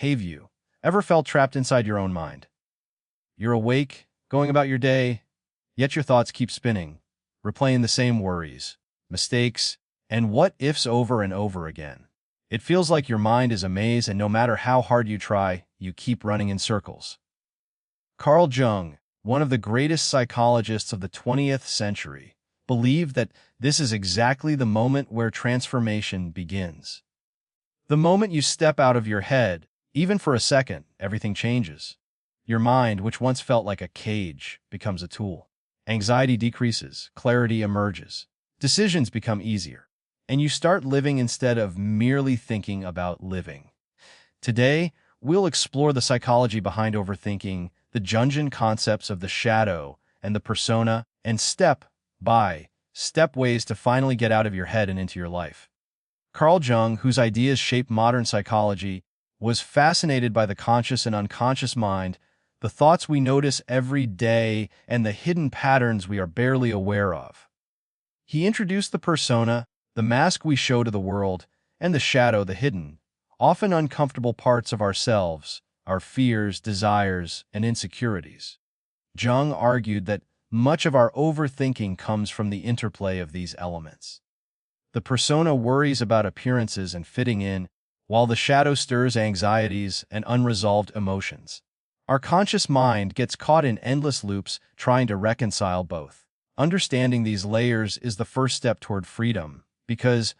Have you ever felt trapped inside your own mind? You're awake, going about your day, yet your thoughts keep spinning, replaying the same worries, mistakes, and what-ifs over and over again. It feels like your mind is a maze, and no matter how hard you try, you keep running in circles. Carl Jung, one of the greatest psychologists of the 20th century, believed that this is exactly the moment where transformation begins. The moment you step out of your head, even for a second, everything changes. Your mind, which once felt like a cage, becomes a tool. Anxiety decreases, clarity emerges, decisions become easier, and you start living instead of merely thinking about living. Today, we'll explore the psychology behind overthinking, the Jungian concepts of the shadow and the persona, and step-by-step ways to finally get out of your head and into your life. Carl Jung, whose ideas shaped modern psychology, was fascinated by the conscious and unconscious mind, the thoughts we notice every day, and the hidden patterns we are barely aware of. He introduced the persona, the mask we show to the world, and the shadow, the hidden, often uncomfortable parts of ourselves, our fears, desires, and insecurities. Jung argued that much of our overthinking comes from the interplay of these elements. The persona worries about appearances and fitting in, while the shadow stirs anxieties and unresolved emotions. Our conscious mind gets caught in endless loops trying to reconcile both. Understanding these layers is the first step toward freedom, because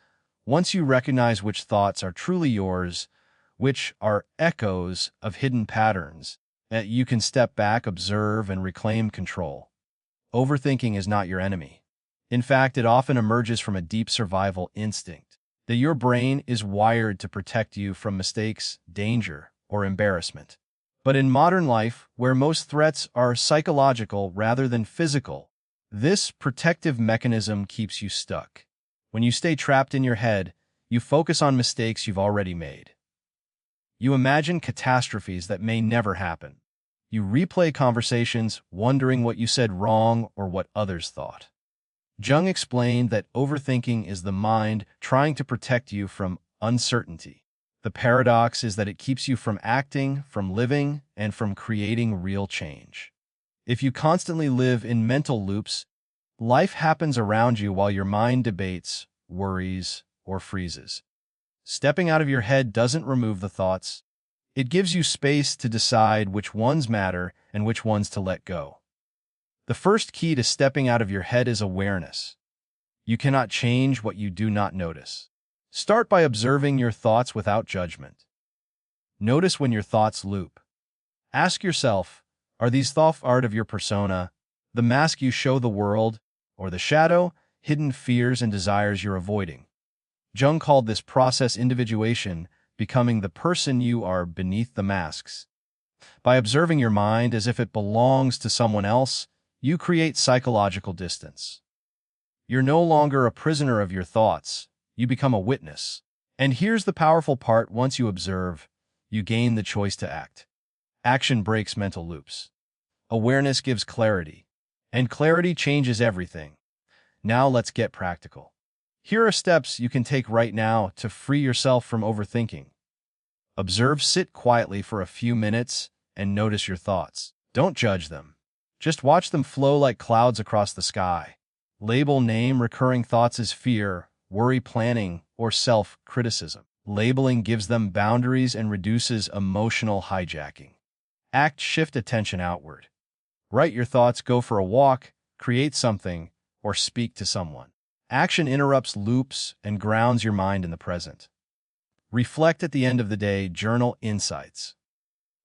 once you recognize which thoughts are truly yours, which are echoes of hidden patterns, you can step back, observe, and reclaim control. Overthinking is not your enemy. In fact, it often emerges from a deep survival instinct that your brain is wired to protect you from mistakes, danger, or embarrassment. But in modern life, where most threats are psychological rather than physical, this protective mechanism keeps you stuck. When you stay trapped in your head, you focus on mistakes you've already made. You imagine catastrophes that may never happen. You replay conversations, wondering what you said wrong or what others thought. Jung explained that overthinking is the mind trying to protect you from uncertainty. The paradox is that it keeps you from acting, from living, and from creating real change. If you constantly live in mental loops, life happens around you while your mind debates, worries, or freezes. Stepping out of your head doesn't remove the thoughts. It gives you space to decide which ones matter and which ones to let go. The first key to stepping out of your head is awareness. You cannot change what you do not notice. Start by observing your thoughts without judgment. Notice when your thoughts loop. Ask yourself, are these thoughts part of your persona, the mask you show the world, or the shadow, hidden fears and desires you're avoiding? Jung called this process individuation, becoming the person you are beneath the masks. By observing your mind as if it belongs to someone else, you create psychological distance. You're no longer a prisoner of your thoughts. You become a witness. And here's the powerful part: once you observe, you gain the choice to act. Action breaks mental loops. Awareness gives clarity. And clarity changes everything. Now let's get practical. Here are steps you can take right now to free yourself from overthinking. Observe, sit quietly for a few minutes, and notice your thoughts. Don't judge them. Just watch them flow like clouds across the sky. Label name recurring thoughts as fear, worry, planning, or self-criticism. Labeling gives them boundaries and reduces emotional hijacking. Act, shift attention outward. Write your thoughts, go for a walk, create something, or speak to someone. Action interrupts loops and grounds your mind in the present. Reflect at the end of the day, journal insights.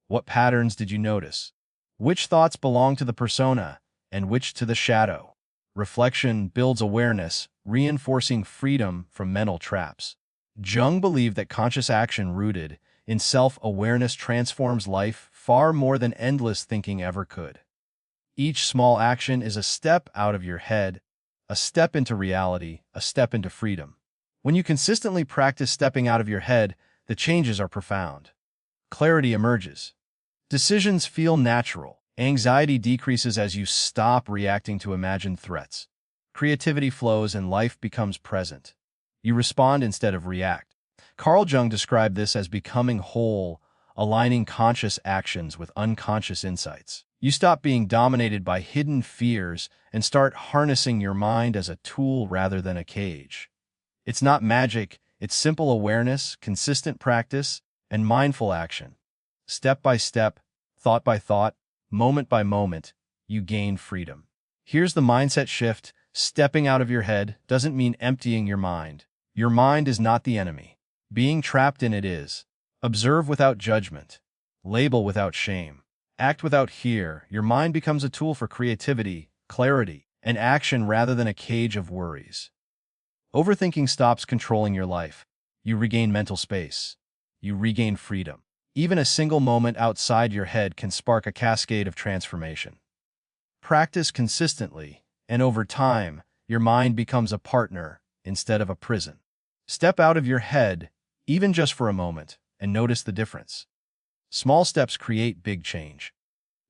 What patterns did you notice? Which thoughts belong to the persona and which to the shadow? Reflection builds awareness, reinforcing freedom from mental traps. Jung believed that conscious action rooted in self-awareness transforms life far more than endless thinking ever could. Each small action is a step out of your head, a step into reality, a step into freedom. When you consistently practice stepping out of your head, the changes are profound. Clarity emerges. Decisions feel natural. Anxiety decreases as you stop reacting to imagined threats. Creativity flows and life becomes present. You respond instead of react. Carl Jung described this as becoming whole, aligning conscious actions with unconscious insights. You stop being dominated by hidden fears and start harnessing your mind as a tool rather than a cage. It's not magic, it's simple awareness, consistent practice, and mindful action. Step by step, thought by thought, moment by moment, you gain freedom. Here's the mindset shift. Stepping out of your head doesn't mean emptying your mind. Your mind is not the enemy. Being trapped in it is. Observe without judgment. Label without shame. Act without fear. Your mind becomes a tool for creativity, clarity, and action rather than a cage of worries. Overthinking stops controlling your life. You regain mental space. You regain freedom. Even a single moment outside your head can spark a cascade of transformation. Practice consistently, and over time, your mind becomes a partner instead of a prison. Step out of your head, even just for a moment, and notice the difference. Small steps create big change.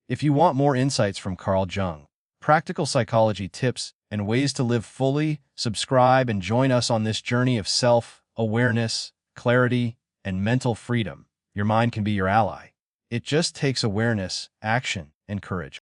If you want more insights from Carl Jung, practical psychology tips, and ways to live fully, subscribe and join us on this journey of self-awareness, clarity, and mental freedom. Your mind can be your ally. It just takes awareness, action, and courage.